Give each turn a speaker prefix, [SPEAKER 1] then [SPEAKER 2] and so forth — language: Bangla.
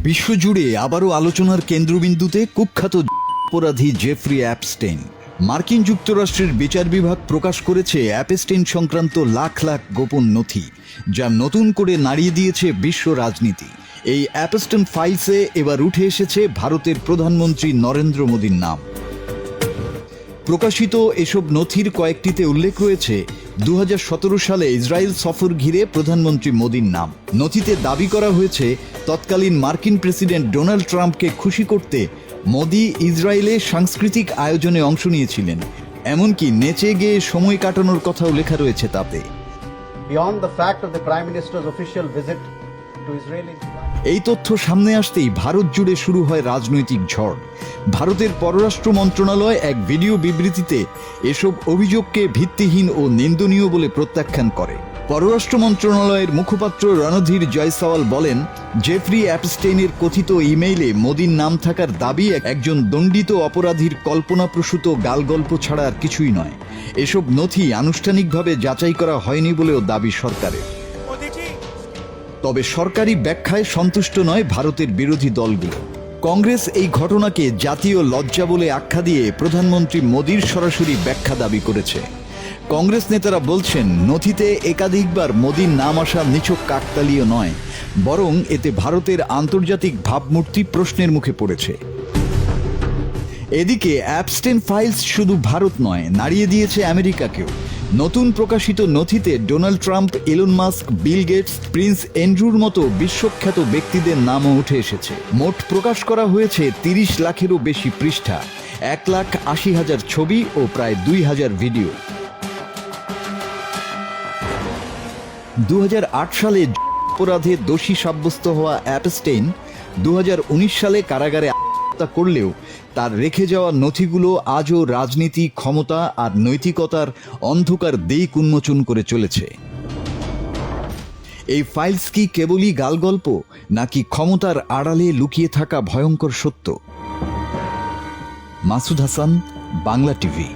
[SPEAKER 1] বিশ্বজুড়ে আবারও আলোচনার কেন্দ্রবিন্দুতে কুখ্যাত অপরাধী জেফ্রি অ্যাপস্টেইন। মার্কিন যুক্তরাষ্ট্রের বিচার বিভাগ প্রকাশ করেছে অ্যাপস্টেইন সংক্রান্ত লাখ লাখ গোপন নথি, যা নতুন করে নাড়িয়ে দিয়েছে বিশ্ব রাজনীতি। এই অ্যাপস্টেইন ফাইলসে এবার উঠে এসেছে ভারতের প্রধানমন্ত্রী নরেন্দ্র মোদীর নাম। প্রকাশিত এসব নথির কয়েকটিতে উল্লেখ রয়েছে 2017 সালে ইসরায়েল সফর ঘিরে প্রধানমন্ত্রী মোদীর নাম। নথিতে দাবি করা হয়েছে তৎকালীন মার্কিন প্রেসিডেন্ট ডোনাল্ড ট্রাম্পকে খুশি করতে মোদী ইসরায়েলে সাংস্কৃতিক আয়োজনে অংশ নিয়েছিলেন। এমনকি নেচে গেয়ে সময় কাটানোর কথাও লেখা রয়েছে তাতে।
[SPEAKER 2] Beyond the fact of the Prime Minister's official visit to Israel,
[SPEAKER 1] এই তথ্য সামনে আসতেই ভারত জুড়ে শুরু হয় রাজনৈতিক ঝড়। ভারতের পররাষ্ট্র মন্ত্রণালয় এক ভিডিও বিবৃতিতে এসব অভিযোগকে ভিত্তিহীন ও নিন্দনীয় বলে প্রত্যাখ্যান করে। পররাষ্ট্র মন্ত্রণালয়ের মুখপাত্র রণধীর জয়সওয়াল বলেন, জেফ্রি অ্যাপস্টেইনের কথিত ইমেইলে মোদীর নাম থাকার দাবি একজন দণ্ডিত অপরাধীর কল্পনাপ্রসূত গালগল্প ছাড়া আর কিছুই নয়। এসব নথি আনুষ্ঠানিকভাবে যাচাই করা হয়নি বলেও দাবি সরকারের। তবে সরকারি ব্যাখ্যায় সন্তুষ্ট নয় ভারতের বিরোধী দলগুলো। কংগ্রেস এই ঘটনাকে জাতীয় লজ্জা বলে আখ্যা দিয়ে প্রধানমন্ত্রী মোদীর সরাসরি ব্যাখ্যা দাবি করেছে। কংগ্রেস নেতারা বলছেন, নথিতে একাধিকবার মোদীর নাম আসা নিছক কাকতালীয় নয়, বরং এতে ভারতের আন্তর্জাতিক ভাবমূর্তি প্রশ্নের মুখে পড়েছে। এদিকে অ্যাপস্টেইন ফাইলস শুধু ভারত নয়, নাড়িয়ে দিয়েছে আমেরিকাকেও। নতুন প্রকাশিত নথিতে Donald Trump, Elon Musk, Bill Gates, Prince অ্যান্ড্রুর মতো বিশ্বখ্যাত ব্যক্তিদের নামও উঠে এসেছে। মোট প্রকাশ করা হয়েছে 30 লাখেরও বেশি পৃষ্ঠা, 1,80,000 ছবি ও প্রায় 2,000 ভিডিও। 2008 সালে অপরাধে দোষী সাব্যস্ত হওয়া অ্যাপস্টেইন 2019 সালে কারাগারে আত্মহত্যা করলেও তার রেখে যাওয়া নথিগুলো আজও রাজনীতি, ক্ষমতা আর নৈতিকতার অন্ধকার দিক উন্মোচন করে চলেছে। এই ফাইলস কি কেবলই গালগল্প, নাকি ক্ষমতার আড়ালে লুকিয়ে থাকা ভয়ঙ্কর সত্য? মাসুদ হাসান, বাংলা টিভি।